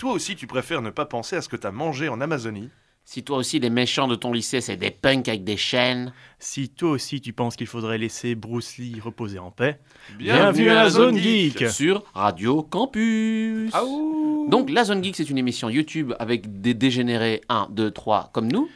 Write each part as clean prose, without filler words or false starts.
toi aussi tu préfères ne pas penser à ce que t'as mangé en Amazonie. Si toi aussi les méchants de ton lycée c'est des punks avec des chaînes. Si toi aussi tu penses qu'il faudrait laisser Bruce Lee reposer en paix, Bienvenue à la Zone Geek. Sur Radio Campus. Aouh. Donc la Zone Geek c'est une émission YouTube avec des dégénérés 1, 2, 3 comme nous.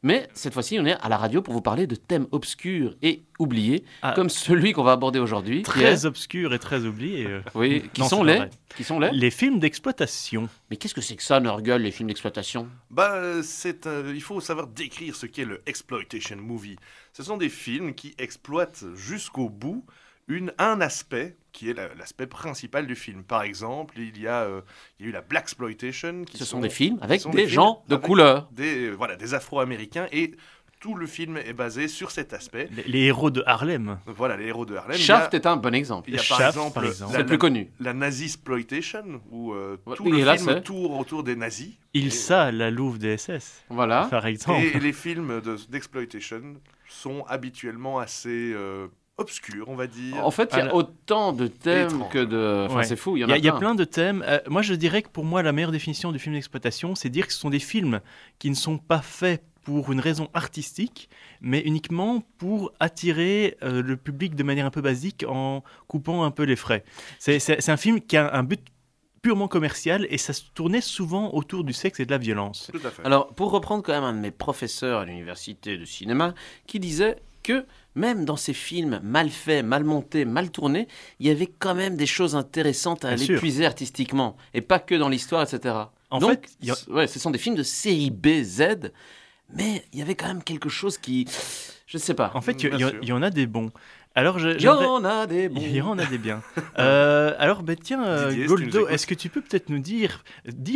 Mais cette fois-ci, on est à la radio pour vous parler de thèmes obscurs et oubliés, comme celui qu'on va aborder aujourd'hui. Très obscur et très oublié. Oui, qui Non, sont les films d'exploitation. Mais qu'est-ce que c'est que ça, Nurgle, les films d'exploitation? Il faut savoir décrire ce qu'est le exploitation movie. Ce sont des films qui exploitent jusqu'au bout un aspect qui est l'aspect principal du film. Par exemple, il y a eu la blaxploitation. Ce sont des films avec des gens de couleur. Des Afro-Américains, et tout le film est basé sur cet aspect. Les héros de Harlem. Voilà, les héros de Harlem. Shaft est un bon exemple. Il y a Shaft, par exemple c'est le plus connu. la Nazisploitation, où tout et le là, film tourne autour des nazis. Ilsa, la louve des SS. Voilà. Par exemple. Et les films d'exploitation sont habituellement assez obscurs, on va dire. En fait, il y a autant de thèmes étrange. que de... Enfin, Ouais. c'est fou, Il y a plein de thèmes. Moi, je dirais que pour moi, la meilleure définition du film d'exploitation, c'est dire que ce sont des films qui ne sont pas faits pour une raison artistique, mais uniquement pour attirer le public de manière un peu basique en coupant un peu les frais. C'est un film qui a un but purement commercial et ça se tournait souvent autour du sexe et de la violence. Tout à fait. Alors, pour reprendre quand même un de mes professeurs à l'université de cinéma, qui disait que même dans ces films mal faits, mal montés, mal tournés, il y avait quand même des choses intéressantes à Bien aller sûr. puiser artistiquement, et pas que dans l'histoire, etc. Donc, ce sont des films de série B, Z, mais il y avait quand même quelque chose qui... Je ne sais pas. En fait, Bien sûr. il y en a des bons. Alors, Il y en a des bons. Il y en a des biens. Alors, tiens, Didier, si tu nous Goldo, écoutes. est-ce que tu peux peut-être nous dire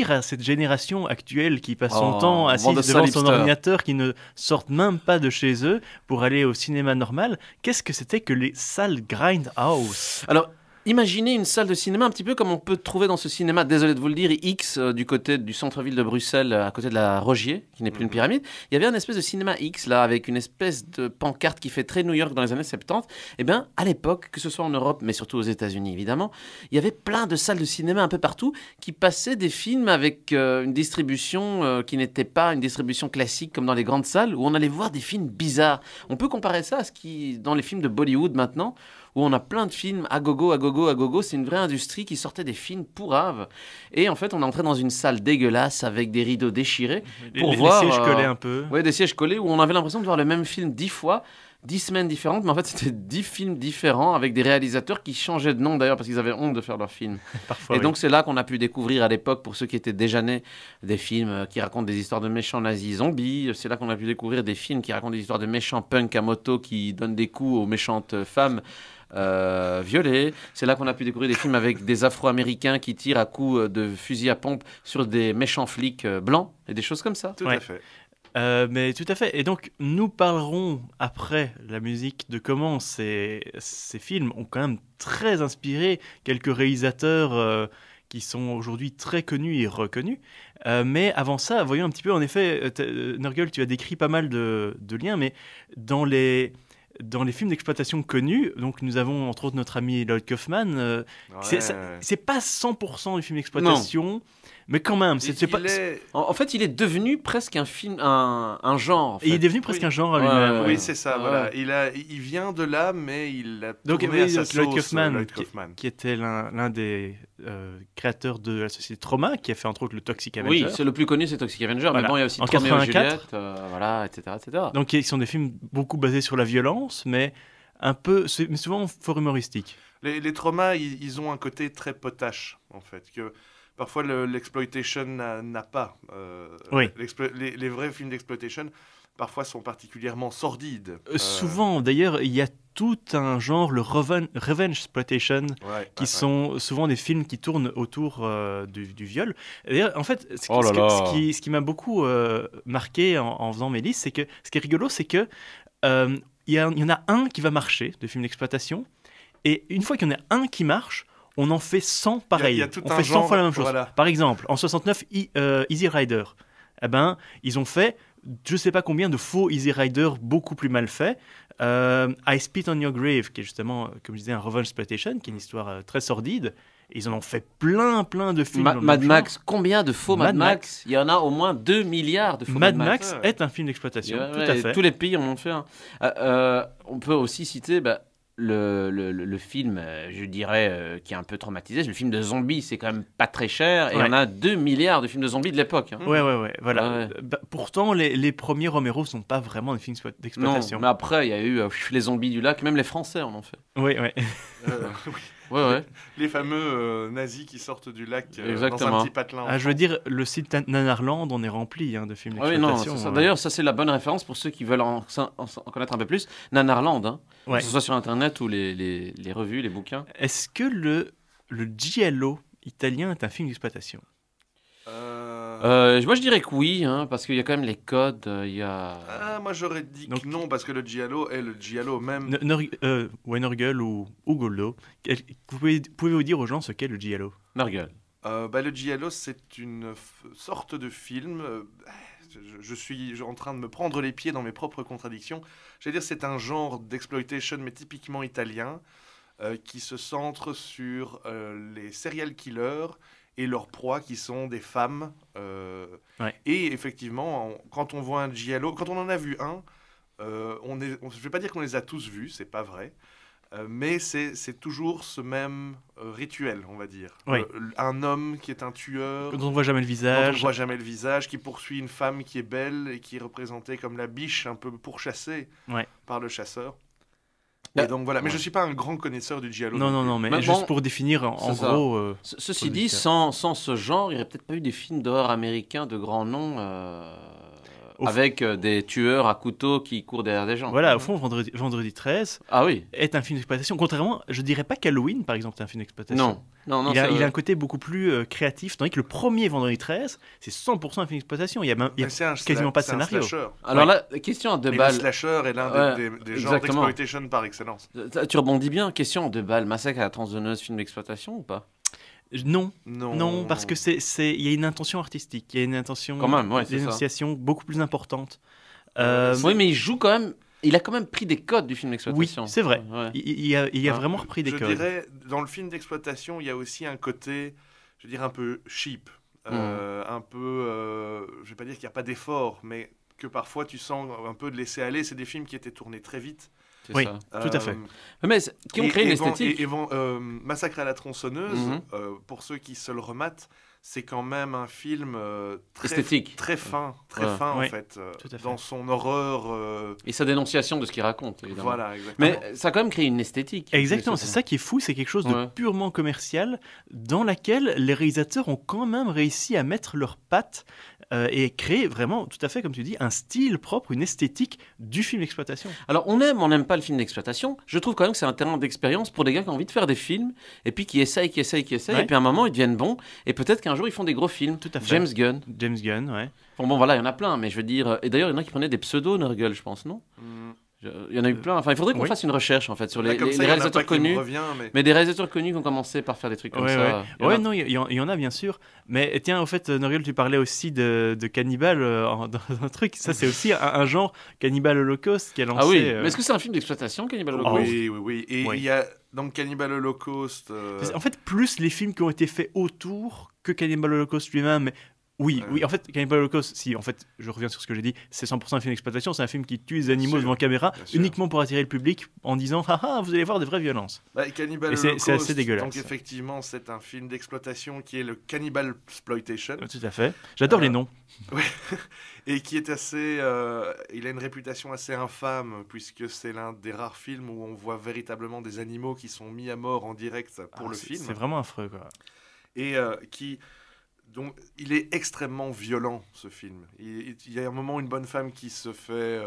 à cette génération actuelle qui passe son Oh, temps bande assise de devant son salipsters. ordinateur, qui ne sortent même pas de chez eux pour aller au cinéma normal, qu'est-ce que c'était que les salles Grindhouse? Alors, imaginez une salle de cinéma un petit peu comme on peut trouver dans ce cinéma, désolé de vous le dire, X, du côté du centre-ville de Bruxelles, à côté de la Rogier, qui n'est plus une pyramide. Il y avait un espèce de cinéma X, là, avec une espèce de pancarte qui fait très New York dans les années 70. Eh bien, à l'époque, que ce soit en Europe, mais surtout aux États-Unis, évidemment, il y avait plein de salles de cinéma un peu partout qui passaient des films avec une distribution qui n'était pas une distribution classique comme dans les grandes salles, où on allait voir des films bizarres. On peut comparer ça à ce qui, dans les films de Bollywood maintenant, où on a plein de films à gogo, à gogo, à gogo. C'est une vraie industrie qui sortait des films pourraves. Et en fait, on est entré dans une salle dégueulasse avec des rideaux déchirés pour Les voir... sièges collés un peu. Ouais, des sièges collés où on avait l'impression de voir le même film 10 fois, 10 semaines différentes. Mais en fait, c'était 10 films différents avec des réalisateurs qui changeaient de nom d'ailleurs parce qu'ils avaient honte de faire leurs films. Parfois, Et oui. donc, c'est là qu'on a pu découvrir à l'époque, pour ceux qui étaient déjà nés, des films qui racontent des histoires de méchants nazis zombies. C'est là qu'on a pu découvrir des films qui racontent des histoires de méchants punks à moto qui donnent des coups aux méchantes femmes violées. C'est là qu'on a pu découvrir des films avec des Afro-Américains qui tirent à coups de fusil à pompe sur des méchants flics blancs et des choses comme ça. Tout Ouais. à fait. Mais tout à fait. Et donc, nous parlerons après la musique de comment ces films ont quand même très inspiré quelques réalisateurs qui sont aujourd'hui très connus et reconnus. Mais avant ça, voyons un petit peu, en effet, Nurgle, tu as décrit pas mal de liens, mais dans les films d'exploitation connus, donc nous avons entre autres notre ami Lloyd Kaufman, c'est pas 100% du film d'exploitation, mais quand même, c'est pas... En fait, il est devenu presque un film, un genre. En fait. Et il est devenu presque un genre à lui-même. Ouais. Oui, c'est ça, Ouais. voilà. Il vient de là, mais il a Donc, tourné à sa Lloyd sauce, Kaufman, Lloyd Kaufman. qui était l'un des créateurs de la société Trauma, qui a fait entre autres le Toxic Avenger. Oui, c'est le plus connu, c'est Toxic Avenger, Voilà. mais bon, il y a aussi En Romeo et 84. Juliette, voilà, etc., etc. Donc, ils sont des films beaucoup basés sur la violence, mais mais souvent fort humoristiques. Les traumas, ils ont un côté très potache, en fait, que parfois l'exploitation n'a pas. Oui. Les vrais films d'exploitation, parfois, sont particulièrement sordides. Souvent, d'ailleurs, il y a tout un genre, le revenge exploitation, qui sont souvent des films qui tournent autour du viol. D'ailleurs, en fait, ce qui m'a beaucoup marqué en faisant mes listes, c'est que ce qui est rigolo, c'est que il y en a un qui va marcher, de films d'exploitation, et une fois qu'il y en a un qui marche, on en fait 100 pareils. Il y a tout on un fait 100 genre, fois la même chose. voilà. Par exemple, en 69, Easy Rider. Eh ben, ils ont fait je sais pas combien de faux Easy Rider beaucoup plus mal faits. I Spit on Your Grave, qui est justement, comme je disais, un revenge exploitation, qui est une histoire très sordide. Ils en ont fait plein de films. dans le Mad même Max, combien de faux Mad Mad Max? Il y en a au moins 2 milliards de faux genre. Mad Mad Max. Max est un film d'exploitation, Ouais, tout à et fait. tous les pays en ont fait un. On peut aussi citer le film, je dirais, qui est un peu traumatisé. Le film de zombies, c'est quand même pas très cher. Et il y en Ouais. a 2 milliards de films de zombies de l'époque. Hein. Ouais, voilà. Ouais. Pourtant, les premiers Romero sont pas vraiment des films Non, d'exploitation. mais après, il y a eu les zombies du lac. Même les Français en ont fait. Oui. Oui. Ouais. Les fameux nazis qui sortent du lac dans Exactement. un petit patelin. Ah, je veux dire, le site Nanarland, on est rempli de films Ah oui, non, d'exploitation. c'est ça. D'ailleurs, ça, c'est la bonne référence pour ceux qui veulent en connaître un peu plus. Nanarland, hein. Ouais. Que ce soit sur Internet ou les revues, les bouquins. Est-ce que le giallo italien est un film d'exploitation? Moi, je dirais que oui, hein, parce qu'il y a quand même les codes. Il y a... Moi j'aurais dit Donc- que non, parce que le giallo est le giallo même. Weinergel ou Goldo, pouvez-vous dire aux gens ce qu'est le giallo? Nurgle. Le giallo, c'est une sorte de film. Je suis en train de me prendre les pieds dans mes propres contradictions. J'allais dire, c'est un genre d'exploitation, mais typiquement italien, qui se centre sur les serial killers et leurs proies, qui sont des femmes. Ouais. Et effectivement, quand on voit un giallo, quand on en a vu un, je ne vais pas dire qu'on les a tous vus, c'est pas vrai. Mais c'est toujours ce même rituel, on va dire. Oui. Un homme qui est un tueur, Quand on ne voit jamais le dont on ne visage. voit jamais le visage, qui poursuit une femme qui est belle et qui est représentée comme la biche un peu pourchassée Ouais. par le chasseur. Bah, Et donc voilà, mais ouais. je ne suis pas un grand connaisseur du giallo. Non, mais Mais juste bon, pour définir en c'est ça. gros. Ceci pour dit, le sans ce genre, il n'y aurait peut-être pas eu des films d'horreur américains de grand nom Au avec des tueurs à couteau qui courent derrière des gens. Voilà, au fond, Vendredi 13 Ah oui. est un film d'exploitation. Contrairement, je dirais pas qu'Halloween, par exemple, est un film d'exploitation. Non, Il a c'est- un côté beaucoup plus créatif, tandis que le premier Vendredi 13, c'est 100% un film d'exploitation. Il y a Mais c'est un quasiment pas de c'est un scénario. slasher. Alors Ouais. là, question à deux Et le balles. slasher est l'un Ouais, des genres exactement. d'exploitation par excellence. Tu rebondis bien. Question à deux balles. Massacre à la tronçonneuse, film d'exploitation ou pas? Non, parce que il y a une intention artistique, il y a une intention Quand même, ouais, c'est ça. d'énonciation beaucoup plus importante. Oui, mais il joue quand même. Il a quand même pris des codes du film Oui, d'exploitation. c'est vrai. Ouais. Il a Ah, vraiment repris des Je codes. dirais, dans le film d'exploitation, il y a aussi un côté, je veux dire, un peu cheap. Un peu, je vais pas dire qu'il n'y a pas d'effort, mais que parfois tu sens un peu de laisser aller. C'est des films qui étaient tournés très vite. C'est Oui. ça. Tout à fait. Mais qui ont créé une Van- esthétique. Massacre à la tronçonneuse, Mhm. pour ceux qui se le rematent, c'est quand même un film très, Esthétique. très fin, Ouais. en Ouais, fait, tout à fait. dans son horreur. Et sa dénonciation de ce qu'il raconte, évidemment. Voilà, exactement. Mais ça a quand même créé une esthétique. Exactement, c'est ça qui est fou, c'est quelque chose de Ouais. purement commercial dans laquelle les réalisateurs ont quand même réussi à mettre leurs pattes et créer vraiment, tout à fait comme tu dis, un style propre, une esthétique du film d'exploitation. Alors, on n'aime pas le film d'exploitation. Je trouve quand même que c'est un terrain d'expérience pour des gars qui ont envie de faire des films et puis qui essayent, Ouais. et puis à un moment, ils deviennent bons. Et peut-être qu'un jour, ils font des gros films. Tout à fait. James Gunn. James Gunn, ouais. Bon, voilà, il y en a plein, mais je veux dire. Et d'ailleurs, il y en a qui prenaient des pseudos Nurgle, je pense, non? Mm. Il y en a eu plein. Enfin, il faudrait qu'on Oui. fasse une recherche, en fait, sur Là, les, comme les ça, il y en a réalisateurs pas qui me connus. revient, mais... Mais des réalisateurs connus qui ont commencé par faire des trucs comme Ouais, ça. Il y en Ouais, a- non, il y en a bien sûr. Mais tiens, au fait, Noriel, tu parlais aussi de Cannibal dans un truc. Ça, c'est aussi un genre Cannibal Holocaust qui a lancé. Ah oui, mais est-ce que c'est un film d'exploitation, Cannibal Oh, Holocaust? Oui. Et Oui. il y a donc Cannibal Holocaust. En fait, plus les films qui ont été faits autour que Cannibal Holocaust lui-même. Mais oui, en fait, Cannibal Holocaust, si, en fait, je reviens sur ce que j'ai dit, c'est 100% un film d'exploitation, c'est un film qui tue les animaux sûr, devant caméra, bien sûr. uniquement pour attirer le public en disant, haha, vous allez voir des vraies violences. Cannibal Et c'est Holocaust, assez dégueulasse. Donc effectivement, c'est un film d'exploitation qui est le Cannibal Exploitation Tout à fait. J'adore les noms. et qui est assez. Il a une réputation assez infâme puisque c'est l'un des rares films où on voit véritablement des animaux qui sont mis à mort en direct pour le film C'est vraiment affreux, quoi. et qui. Donc, il est extrêmement violent, ce film. Il y a un moment une bonne femme qui se fait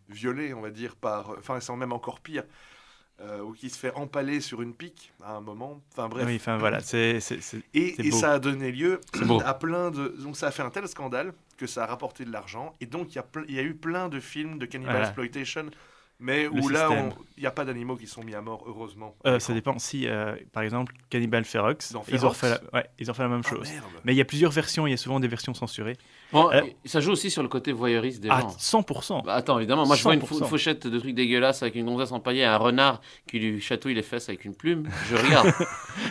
violer, on va dire, enfin, c'est même encore pire, ou qui se fait empaler sur une pique à un moment. Enfin, bref. Oui, enfin voilà, c'est Et beau. ça a donné lieu beau. à plein de... Donc ça a fait un tel scandale que ça a rapporté de l'argent. Et donc il y a eu plein de films de Cannibal Voilà. Exploitation Mais le où là, système. il n'y a pas d'animaux qui sont mis à mort, heureusement. Ça dépend. Si, par exemple, Cannibal Ferox, Dans ils ont Ferox. refait la même Ah, chose. merde. Mais il y a plusieurs versions, il y a souvent des versions censurées. Bon, Euh, ça joue aussi sur le côté voyeuriste des À gens. 100%. Bah, attends, évidemment, moi je vois une 100%. fauchette de trucs dégueulasses avec une gonzesse empaillée et un renard qui lui chatouille les fesses avec une plume, je regarde.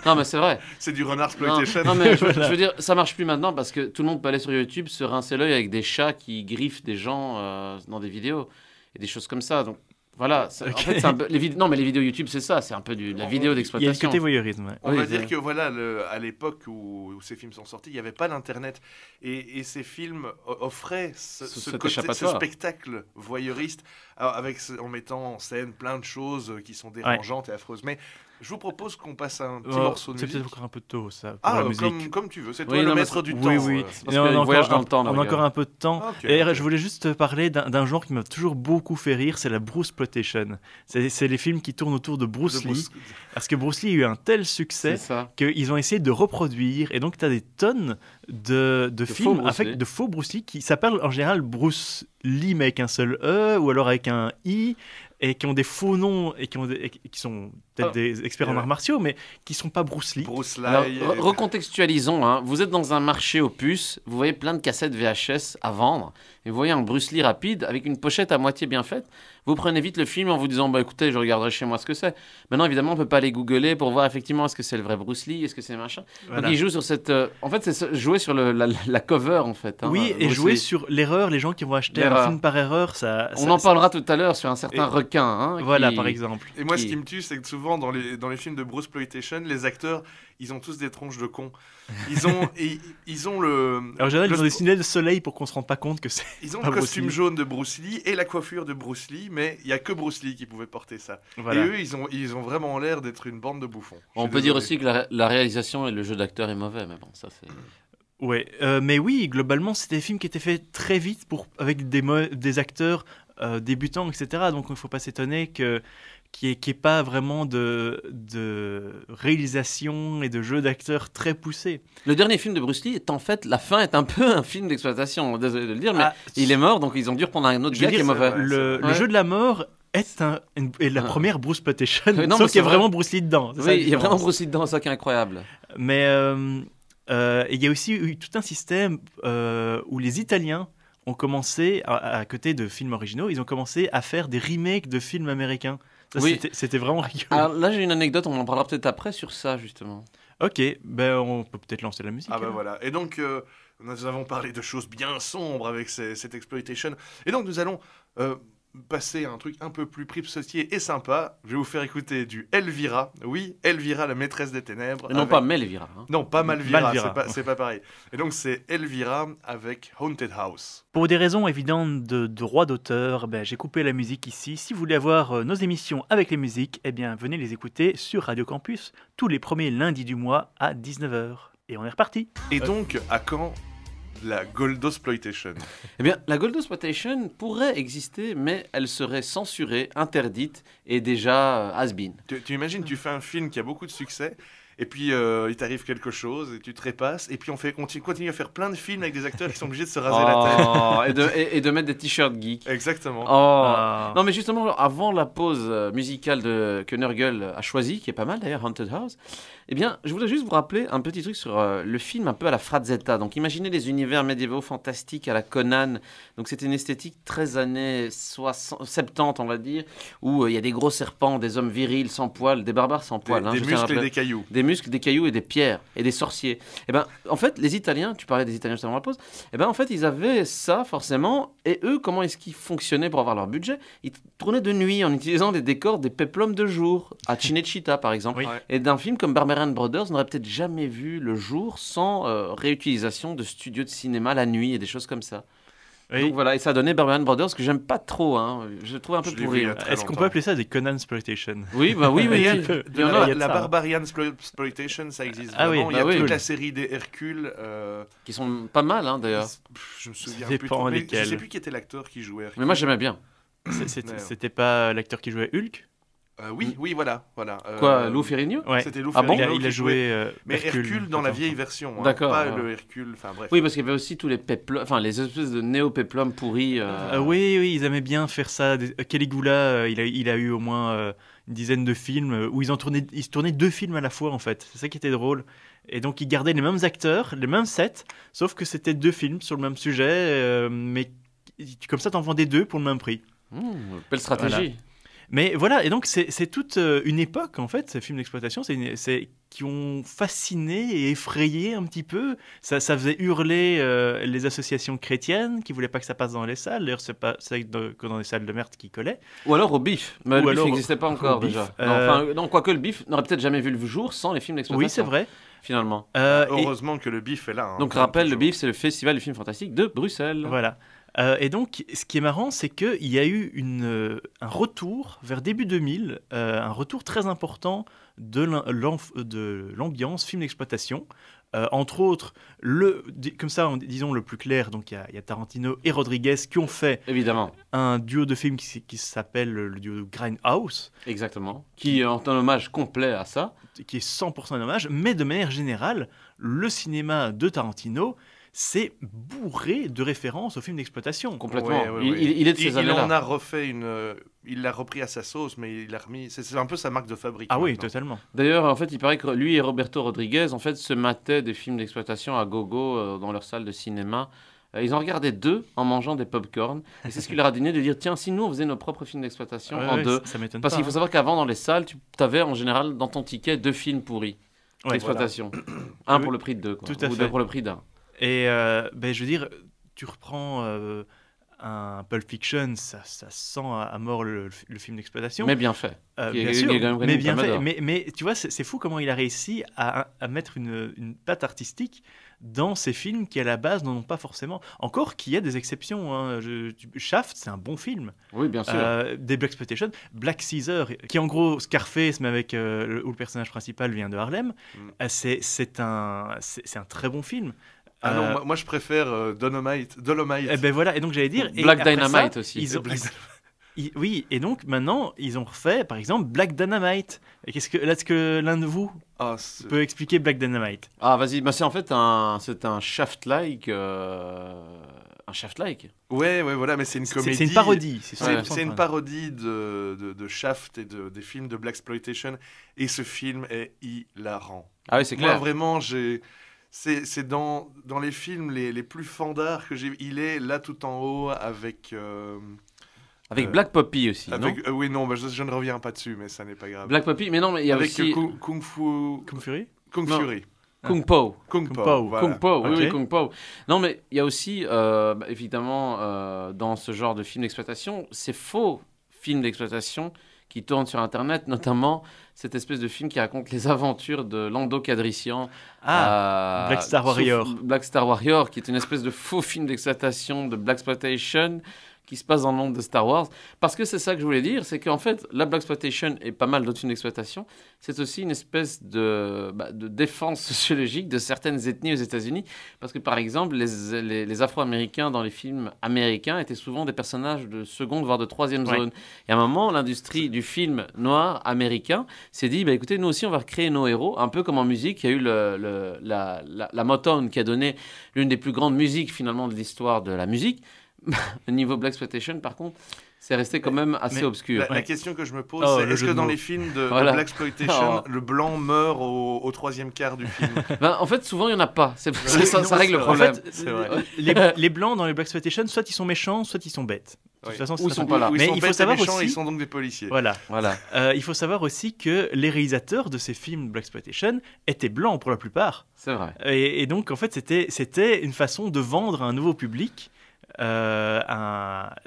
Non, mais c'est vrai. C'est du renard Non, exploitation. non, mais je Voilà. veux dire, ça marche plus maintenant parce que tout le monde peut aller sur YouTube se rincer l'œil avec des chats qui griffent des gens dans des vidéos et des choses comme ça. Donc voilà, en Ok. fait, c'est un peu, non, mais les vidéos YouTube, c'est ça, c'est un peu de la vidéo Il y a le d'exploitation. côté voyeurisme. Ouais. On Oui, va c'est- dire que voilà, à l'époque où ces films sont sortis, il n'y avait pas d'internet et ces films offraient Cet ce échappatoire. spectacle voyeuriste en mettant en scène plein de choses qui sont dérangeantes et affreuses. Mais je vous propose qu'on passe à un petit morceau de C'est musique. peut-être encore un peu tôt, ça, pour Ah, la musique. comme tu veux, c'est Oui, toi non, le mais maître c'est- du Oui, temps. oui. parce Et on qu'il a voyage encore dans le temps, là, on a regarde. encore un peu de temps. Ah, ok, Et ok. je voulais juste te parler d'un genre qui m'a toujours beaucoup fait rire, c'est la Bruceploitation. C'est les films qui tournent autour de Bruce De Lee. Bruce- Parce que Bruce Lee a eu un tel C'est succès ça. qu'ils ont essayé de reproduire. Et donc, tu as des tonnes de faux films Bruce Lee. de faux Bruce Lee qui s'appellent en général Bruce Lee, mais avec un seul E, ou alors avec un I, et qui ont des faux noms, et qui sont peut-être Ah. des experts en Ouais. arts martiaux, mais qui sont pas Bruce Lee. Bruce Lee. Alors, recontextualisons, hein. Vous êtes dans un marché aux puces, vous voyez plein de cassettes VHS à vendre, et vous voyez un Bruce Lee rapide avec une pochette à moitié bien faite. Vous prenez vite le film en vous disant, bah écoutez, je regarderai chez moi ce que c'est. Maintenant, évidemment, on peut pas aller googler pour voir effectivement est-ce que c'est le vrai Bruce Lee, est-ce que c'est machin. Voilà. Donc, il joue sur cette. En fait, c'est jouer sur la cover, en fait. Hein, Oui, et Bruce jouer Lee. sur l'erreur, les gens qui vont acheter un L'erreur. film par erreur, On en parlera tout à l'heure sur un certain Et- requin. Hein, Voilà, qui- par exemple. Et moi, ce qui- qui me tue, c'est que souvent, dans les films de Bruce Exploitation, les acteurs, ils ont tous des tronches de cons. Ils ont le. Alors, en général, le- ils ont des tunnels de soleil pour qu'on se rende pas compte que c'est. Ils ont pas le Bruce costume Lee. jaune de Bruce Lee et la coiffure de Bruce Lee, mais il y a que Bruce Lee qui pouvait porter ça. Voilà. Et eux, ils ont vraiment l'air d'être une bande de bouffons. Je On suis peut dire désolé. aussi que la réalisation et le jeu d'acteur est mauvais, mais bon, ça c'est. Ouais, mais oui, globalement, c'était des films qui étaient faits très vite avec des acteurs débutants, etc. Donc, il ne faut pas s'étonner qu'il n'y ait pas vraiment de réalisation et de jeu d'acteurs très poussé. Le dernier film de Bruce Lee est en fait, la fin est un peu un film d'exploitation. Désolé de le dire, mais Ah, il est mort, donc ils ont dû reprendre un autre je veux gars qui est dire, mauvais. vrai. le Ouais. jeu de la mort est la Ah. première Bruceploitation, Oui, non, mais sauf qu'il y c'est a vrai. vraiment Bruce Lee dedans. C'est ça la Oui, il y a vraiment différence. Bruce Lee dedans, c'est ça qui est incroyable. Mais il y a aussi eu tout un système où les Italiens ont commencé, à côté de films originaux, ils ont commencé à faire des remakes de films américains. Ça, Oui. c'était vraiment rigolo. Alors là, j'ai une anecdote, on en parlera peut-être après sur ça, justement. Ok, ben on peut peut-être lancer la musique. Ah bah alors. voilà. Et donc, nous avons parlé de choses bien sombres avec cette exploitation. Et donc, nous allons passer à un truc un peu plus pripsotier et sympa. Je vais vous faire écouter du Elvira. Oui, Elvira, la maîtresse des ténèbres. Et non avec- pas Melvira. Hein. Non, pas Malvira, Malvira. c'est pas pareil. Et donc, c'est Elvira avec Haunted House. Pour des raisons évidentes de droit d'auteur, ben, j'ai coupé la musique ici. Si vous voulez avoir nos émissions avec les musiques, eh bien venez les écouter sur Radio Campus tous les premiers lundis du mois à 19h. Et on est reparti. Et donc, à quand la Goldosploitation? Eh bien, la Goldosploitation pourrait exister, mais elle serait censurée, interdite et déjà has-been. Tu imagines, tu fais un film qui a beaucoup de succès, et puis il t'arrive quelque chose, et tu te répasses, et puis on continue à faire plein de films avec des acteurs qui sont obligés de se raser la tête. Oh, et de mettre des t-shirts geeks. Exactement. Oh. Ah. Non, mais justement, avant la pause musicale que Nurgle a choisie, qui est pas mal d'ailleurs, Haunted House, eh bien, je voulais juste vous rappeler un petit truc sur le film un peu à la Frazetta. Donc, imaginez les univers médiévaux fantastiques à la Conan. Donc, c'était une esthétique très années 70, on va dire, où il y a des gros serpents, des hommes virils sans poils, des barbares sans poils. Des je tiens à muscles et rappeler. des cailloux. Des muscles, des cailloux et des pierres et des sorciers. Et ben, en fait, les Italiens, tu parlais des Italiens juste avant la pause, et ben en fait, ils avaient ça forcément. Et eux, comment est-ce qu'ils fonctionnaient pour avoir leur budget? Ils tournaient de nuit en utilisant des décors des péplums de jour, à Cinecittà par exemple. Oui. Ouais. Et d'un film comme Barbarian Brothers, on n'aurait peut-être jamais vu le jour sans réutilisation de studios de cinéma la nuit et des choses comme ça. Oui. Donc voilà, et ça a donné Barbarian Brothers que j'aime pas trop. Hein. Je le trouve un peu Je l'ai vu pourri. il y a très Est-ce qu'on longtemps. peut appeler ça des Conan Exploitation? Oui, bah oui, oui. Il y a oui. un peu. Il y en a. il y a de La ça. Barbarian Exploitation, ça existe Ah oui, vraiment. Il y a bah oui. toute la série des Hercule. Qui sont pas mal hein, d'ailleurs. Je me souviens Ça plus dépend trop. Mais lesquels. je sais plus qui était l'acteur qui jouait Hercule. Mais moi j'aimais bien. C'était pas l'acteur qui jouait Hulk? Oui, voilà. Quoi, Lou Ferrigno? Ouais. C'était Lou Ah bon Ferrigno Il a qui jouait. joué Mais Hercule dans la Attends. vieille version, hein, D'accord, pas ouais. le Hercule, enfin bref. Oui, parce qu'il y avait aussi tous les péplums, enfin les espèces de néo-péplums pourris. Oui, ils aimaient bien faire ça. Caligula, il a eu au moins une dizaine de films où ils se tournaient 2 films à la fois en fait. C'est ça qui était drôle. Et donc ils gardaient les mêmes acteurs, les mêmes sets, sauf que c'était 2 films sur le même sujet, mais comme ça t'en vendais 2 pour le même prix. Belle stratégie. Voilà. Mais voilà, et donc c'est toute une époque en fait, ces films d'exploitation, qui ont fasciné et effrayé un petit peu. Ça faisait hurler les associations chrétiennes qui voulaient pas que ça passe dans les salles. D'ailleurs, c'est pas ça que dans les salles de merde qui collaient. Ou alors au bif. Mais Ou le bif alors n'existait pas encore au bif, déjà. Non, quoique le bif n'aurait peut-être jamais vu le jour sans les films d'exploitation. Oui, c'est vrai. Finalement. Et- Heureusement que le bif est là. hein, Donc comme rappel, le toujours. bif, c'est le festival du film fantastique de Bruxelles. Voilà. Et donc, ce qui est marrant, c'est qu'il y a eu un retour vers début 2000, un retour très important de l'ambiance film d'exploitation. Entre autres, comme ça, disons le plus clair, donc il y a Tarantino et Rodriguez qui ont fait Évidemment, un duo de films qui s'appelle le duo Grindhouse, exactement. Qui est un hommage complet à ça. qui est 100% un hommage, mais de manière générale, le cinéma de Tarantino, c'est bourré de références aux films d'exploitation. Complètement. Ouais. Il est de ces Il années-là. en a refait il l'a repris à sa sauce, mais il l'a remis. C'est un peu sa marque de fabrique. Ah oui, maintenant. totalement. D'ailleurs, en fait, il paraît que lui et Roberto Rodriguez, en fait, se mataient des films d'exploitation à gogo dans leur salle de cinéma. Ils en regardaient 2 en mangeant des pop-corn. Et c'est ce qui leur a donné de dire, tiens, si nous, on faisait nos propres films d'exploitation en 2. Ça m'étonne Parce pas, qu'il faut savoir qu'avant, dans les salles, tu avais en général dans ton ticket 2 films pourris Ouais, d'exploitation. Un Oui, pour le prix de 2, quoi. tout à Ou fait. 2 pour le prix d'un. Et je veux dire, tu reprends un Pulp Fiction, ça sent à mort le film d'exploitation. Mais bien fait. Qui Bien est- sûr, qui est quand même mais connu bien comme fait. Amador. Mais tu vois, c'est fou comment il a réussi à mettre une patte artistique dans ces films qui, à la base, n'en ont pas forcément. Encore qu'il y a des exceptions. Hein. Shaft, c'est un bon film. Oui, bien sûr. Des Blaxploitation. Black Caesar, qui est en gros Scarface, mais avec où le personnage principal vient de Harlem, c'est un très bon film. Ah non, moi je préfère Dolomite. Eh ben voilà, et donc j'allais dire. Black et après Dynamite ça, aussi. ils ont- Black- oui, et donc maintenant, ils ont refait, par exemple, Black Dynamite. Et est-ce que l'un de vous Ah, c'est- peut expliquer Black Dynamite? Ah, vas-y. Bah, c'est en fait c'est un Shaft-like. Un Shaft-like. ouais, voilà, mais c'est une comédie. C'est une parodie. C'est une parodie de Shaft et des films de Blaxploitation. Et ce film est hilarant. Ah oui, c'est Moi, clair. vraiment, c'est dans les films les plus fandards que j'ai vu. Il est là tout en haut avec. Avec Black Poppy aussi, non oui, non, bah, je ne reviens pas dessus, mais ça n'est pas grave. Black Poppy, mais non, mais il y a avec aussi Kung Fu. Kung Fury? Kung Non. Fury. Kung Po. Kung Kung Po. Po. voilà. Kung Po, oui, Ok. oui, Kung Po. Non, mais il y a aussi, évidemment, dans ce genre de film d'exploitation, ces faux films d'exploitation qui tournent sur Internet, notamment cette espèce de film qui raconte les aventures de Lando Cadrician. Black Star Warrior. Black Star Warrior, qui est une espèce de faux film d'exploitation, de Blaxploitation, qui se passe dans le monde de Star Wars. Parce que c'est ça que je voulais dire, c'est qu'en fait, la Blaxploitation et pas mal d'autres films d'exploitation, c'est aussi une espèce de défense sociologique de certaines ethnies aux États-Unis. Parce que par exemple, les Afro-Américains dans les films américains étaient souvent des personnages de seconde, voire de troisième Ouais. zone. Et à un moment, l'industrie du film noir américain s'est dit, bah, écoutez, nous aussi, on va recréer nos héros, un peu comme en musique. Il y a eu la Motown qui a donné l'une des plus grandes musiques finalement de l'histoire de la musique. Au niveau Blaxploitation, par contre, c'est resté quand même assez mais obscur. La question que je me pose, Oh, c'est le est-ce jeu que de dans mots. les films de Voilà. Blaxploitation, Oh. le blanc meurt au troisième quart du film? Ben, en fait, souvent, il n'y en a pas. Ça, non, ça règle le c'est vrai. problème. En fait, C'est vrai. les blancs dans les Blaxploitation, soit ils sont méchants, soit ils sont bêtes. De toute Oui. façon, c'est Ou ils ça. sont pas là. Où ils Mais sont il faut bêtes et savoir méchants, aussi- ils sont donc des policiers. Voilà. Voilà. Il faut savoir aussi que les réalisateurs de ces films Blaxploitation étaient blancs pour la plupart. C'est vrai. Et donc, en fait, c'était une façon de vendre à un nouveau public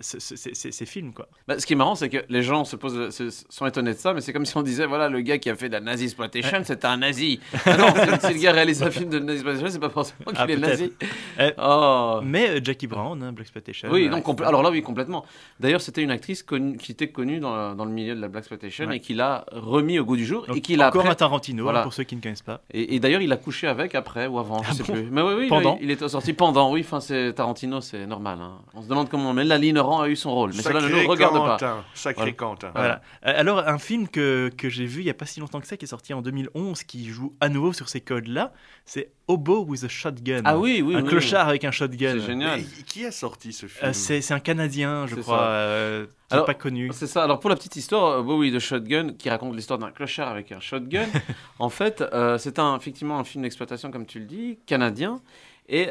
ces films, quoi. Ben, ce qui est marrant, c'est que les gens sont étonnés de ça, mais c'est comme si on disait, voilà, le gars qui a fait de la nazi-exploitation, c'était un nazi. Ah non, si le gars réalise un film de nazi-exploitation, c'est pas forcément qu'il Ah, est peut-être. nazi. Euh, Oh. Mais Jackie Brown, hein, Blaxploitation. Oui, donc alors là, oui, complètement. D'ailleurs, c'était une actrice qui était connue dans le milieu de la Blaxploitation Ouais. et qui l'a remis au goût du jour Donc, et qui l'a encore après- un Tarantino, Voilà. hein, pour ceux qui ne connaissent pas. Et d'ailleurs, il a couché avec après ou avant, je sais bon plus. Mais oui, Pendant. il était sorti pendant. Oui, enfin, c'est Tarantino, c'est normal. mal. Hein. On se demande comment. Mais Laline Laurent a eu son rôle. Mais cela ne Sacré nous regarde pas. Quentin, sacré Quentin. Voilà. Alors, un film que j'ai vu il n'y a pas si longtemps que ça, qui est sorti en 2011, qui joue à nouveau sur ces codes-là, c'est Hobo with a Shotgun. Ah oui, oui. Un oui. clochard avec un shotgun. C'est génial. Mais qui a sorti ce film? C'est un Canadien, je C'est crois, qui n'est Alors, pas connu. C'est ça. Alors pour la petite histoire, Bowie de Shotgun, qui raconte l'histoire d'un clochard avec un shotgun. En fait, c'est effectivement un film d'exploitation, comme tu le dis, canadien. Et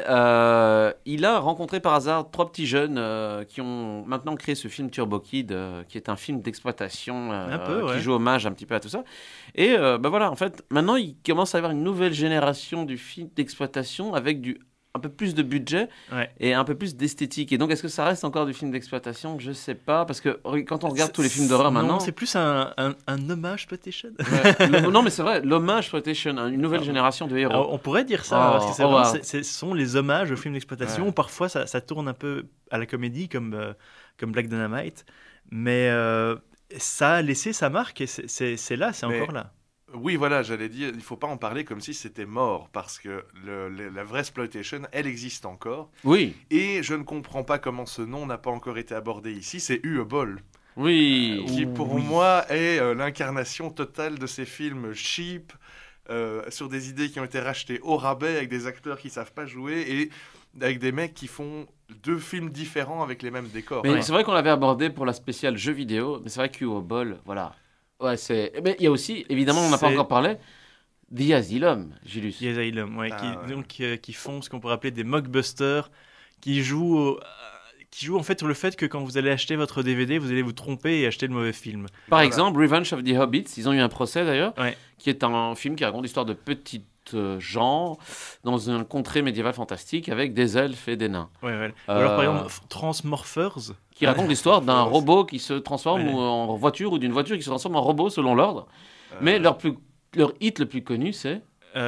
il a rencontré par hasard 3 petits jeunes qui ont maintenant créé ce film Turbo Kid, qui est un film d'exploitation qui joue hommage un petit peu à tout ça. Et voilà, en fait, maintenant il commence à y avoir une nouvelle génération du film d'exploitation avec un peu plus de budget et un peu plus d'esthétique. Et donc, est-ce que ça reste encore du film d'exploitation? Je sais pas, parce que quand on regarde tous les films d'horreur maintenant... Non, c'est plus un hommage exploitation. Non, mais c'est vrai, l'hommage exploitation, une nouvelle génération de héros. Alors, on pourrait dire ça, parce que ce sont les hommages aux films d'exploitation. Parfois, ça tourne un peu à la comédie, comme Black Dynamite. Mais ça a laissé sa marque, et c'est là, c'est encore là. Oui, voilà, j'allais dire, il ne faut pas en parler comme si c'était mort, parce que la vraie exploitation, elle existe encore. Oui. Et je ne comprends pas comment ce nom n'a pas encore été abordé ici, c'est Uebol. Oui. Qui, pour moi, est l'incarnation totale de ces films cheap, sur des idées qui ont été rachetées au rabais, avec des acteurs qui ne savent pas jouer, et avec des mecs qui font 2 films différents avec les mêmes décors. Mais c'est vrai qu'on l'avait abordé pour la spéciale jeux vidéo, mais c'est vrai qu'Uebol, voilà... Ouais, mais il y a aussi, évidemment, on n'a pas encore parlé, The Asylum, Gilles. The Asylum, qui font ce qu'on pourrait appeler des mockbusters, qui jouent en fait sur le fait que quand vous allez acheter votre DVD, vous allez vous tromper et acheter le mauvais film. Par exemple, Revenge of the Hobbits, ils ont eu un procès d'ailleurs, qui est un film qui raconte l'histoire de petites gens dans une contrée médiévale fantastique avec des elfes et des nains. Alors par exemple, Transmorphers, qui raconte l'histoire d'un robot qui se transforme en voiture ou d'une voiture qui se transforme en robot selon l'ordre. Mais leur hit le plus connu, c'est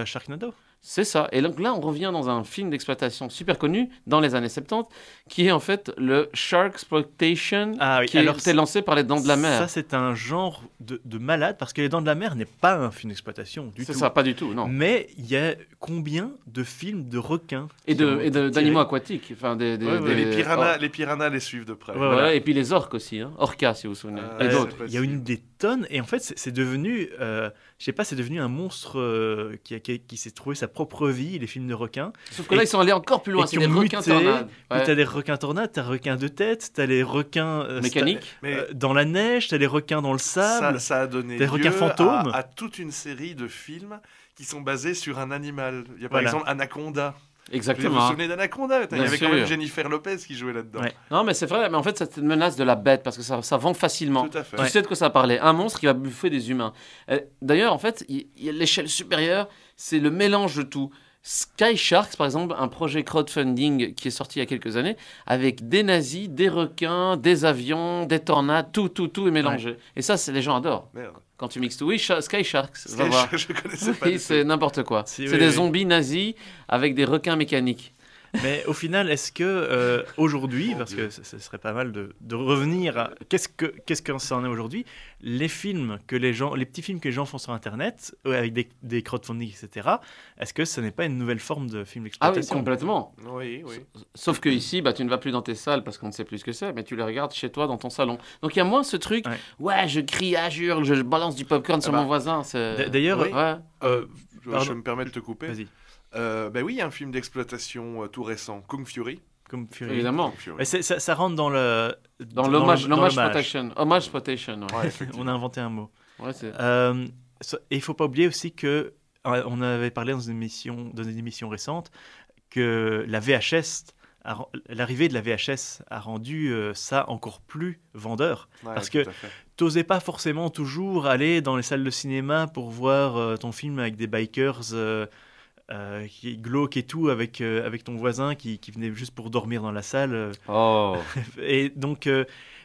Sharknado. C'est ça. Et donc là, on revient dans un film d'exploitation super connu dans les années 70, qui est en fait le Sharksploitation, qui a été lancé par les Dents de la Mer. Ça, c'est un genre de malade, parce que les Dents de la Mer n'est pas un film d'exploitation du tout. C'est ça, pas du tout, non. Mais il y a combien de films de requins et d'animaux aquatiques, enfin les piranhas les suivent de près. Et puis les orques aussi, Orca si vous vous souvenez. Et d'autres. Il y a des tonnes, et en fait, c'est devenu, je sais pas, c'est devenu un monstre qui s'est trouvé sa propre vie, les films de requins. Sauf que là, ils sont allés encore plus loin, c'est des requins tornades. Puis t'as des requins tornades, t'as requins de tête, t'as les requins mécaniques. Dans la neige, t'as les requins dans le sable. Ça a donné lieu fantômes. À toute une série de films qui sont basés sur un animal. Il y a par exemple Anaconda. Exactement. Vous vous souvenez d'Anaconda? Il y avait quand même Jennifer Lopez qui jouait là-dedans. Non, mais c'est vrai, mais en fait, c'est une menace de la bête parce que ça vend facilement. Tout à fait. Tu sais de quoi ça parlait. Un monstre qui va bouffer des humains. D'ailleurs, en fait, il y a l'échelle supérieure, c'est le mélange de tout. Sky Sharks, par exemple, un projet crowdfunding qui est sorti il y a quelques années, avec des nazis, des requins, des avions, des tornades, tout est mélangé. Et ça, les gens adorent. Merde. Quand tu mixes tout. Oui, Sky Sharks, va voir. Je connaissais pas. Oui, c'est n'importe quoi. C'est des zombies nazis avec des requins mécaniques. Mais au final, est-ce que aujourd'hui, parce que ce serait pas mal de revenir à qu'est-ce que ça en est aujourd'hui, les petits films que les gens font sur Internet avec des crowdfunding, etc. Est-ce que ce n'est pas une nouvelle forme de film d'exploitation? Ah oui, complètement. Oui. Sauf que ici, tu ne vas plus dans tes salles parce qu'on ne sait plus ce que c'est, mais tu les regardes chez toi dans ton salon. Donc il y a moins ce truc. Ouais, je crie, j'hurle, je balance du popcorn sur mon voisin. D'ailleurs, je me permets de te couper. Vas-y. Oui, il y a un film d'exploitation tout récent, Kung Fury. Évidemment. Mais ça rentre dans l'hommage exploitation. Hommage exploitation. On a inventé un mot. Et il ne faut pas oublier aussi que on avait parlé dans une émission récente que l'arrivée de la VHS a rendu ça encore plus vendeur. Parce que tu n'osais pas forcément toujours aller dans les salles de cinéma pour voir ton film avec des bikers qui glauque et tout avec ton voisin qui venait juste pour dormir dans la salle. Et donc,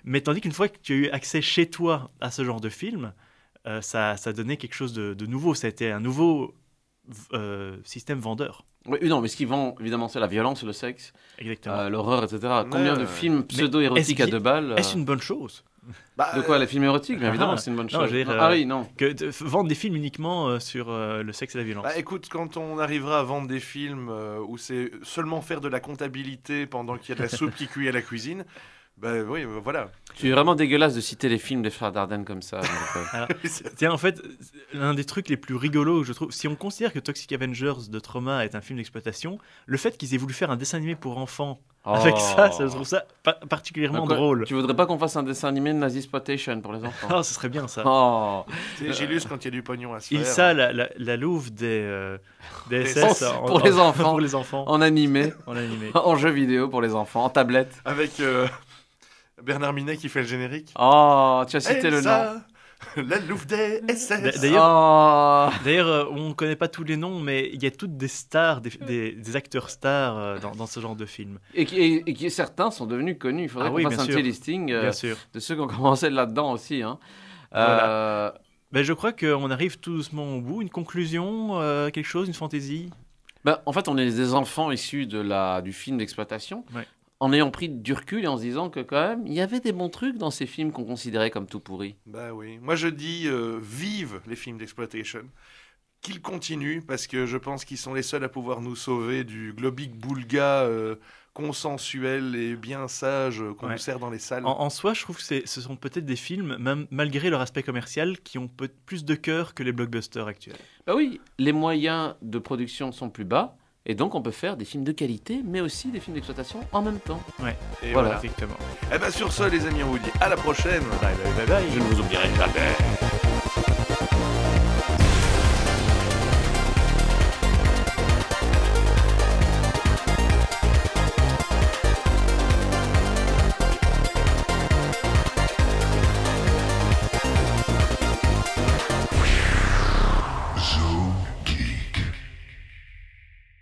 mais tandis qu'une fois que tu as eu accès chez toi à ce genre de film, ça donnait quelque chose de nouveau. Ça a été un nouveau système vendeur. Oui, non, mais ce qui vend, évidemment, c'est la violence, le sexe, exactement, l'horreur, etc. Combien de films pseudo-érotiques à 2 balles Est-ce une bonne chose? Bah, De quoi, les films érotiques? Bien évidemment, Ah, c'est une bonne non, chose. je veux dire, Ah oui, non. Vendre des films uniquement sur le sexe et la violence. Bah, écoute, quand on arrivera à vendre des films où c'est seulement faire de la comptabilité pendant qu'il y a de la soupe qui cuit à la cuisine, bah oui, voilà. Tu es vraiment dégueulasse de citer les films des frères Dardenne comme ça. Alors, tiens, en fait, l'un des trucs les plus rigolos, je trouve, si on considère que Toxic Avengers de Trauma est un film d'exploitation, le fait qu'ils aient voulu faire un dessin animé pour enfants avec ça, je trouve ça particulièrement drôle. Tu voudrais pas qu'on fasse un dessin animé de Nazisploitation pour les enfants? Ah, ce serait bien ça. Oh. Gilus, quand il y a du pognon à se faire. Il ça, la louve des SS Pour les enfants. pour les enfants En animé, en animé. en jeu vidéo pour les enfants, en tablette. Avec Bernard Minet qui fait le générique. Oh, tu as cité le nom. Elsa, la louve des SS. D'ailleurs, Oh. on ne connaît pas tous les noms, mais il y a toutes des stars, des acteurs stars dans ce genre de film. Et qui certains sont devenus connus. Il faudrait qu'on fasse un petit listing Bien sûr. de ceux qui ont commencé là-dedans aussi. Hein. Voilà. Ben, je crois qu'on arrive tout doucement au bout. Une conclusion, quelque chose, une fantaisie? En fait, on est des enfants issus du film d'exploitation. Ouais. En ayant pris du recul et en se disant que quand même, il y avait des bons trucs dans ces films qu'on considérait comme tout pourris. Bah oui. Moi je dis vive les films d'exploitation. Qu'ils continuent parce que je pense qu'ils sont les seuls à pouvoir nous sauver du globic boulga consensuel et bien sage qu'on nous sert dans les salles. En soi, je trouve que ce sont peut-être des films, même malgré leur aspect commercial, qui ont plus de cœur que les blockbusters actuels. Bah oui, les moyens de production sont plus bas. Et donc, on peut faire des films de qualité, mais aussi des films d'exploitation en même temps. Ouais, Et voilà, exactement. Et bien sur ce, les amis, on vous dit à la prochaine. Bye bye bye bye. Je ne vous oublierai jamais.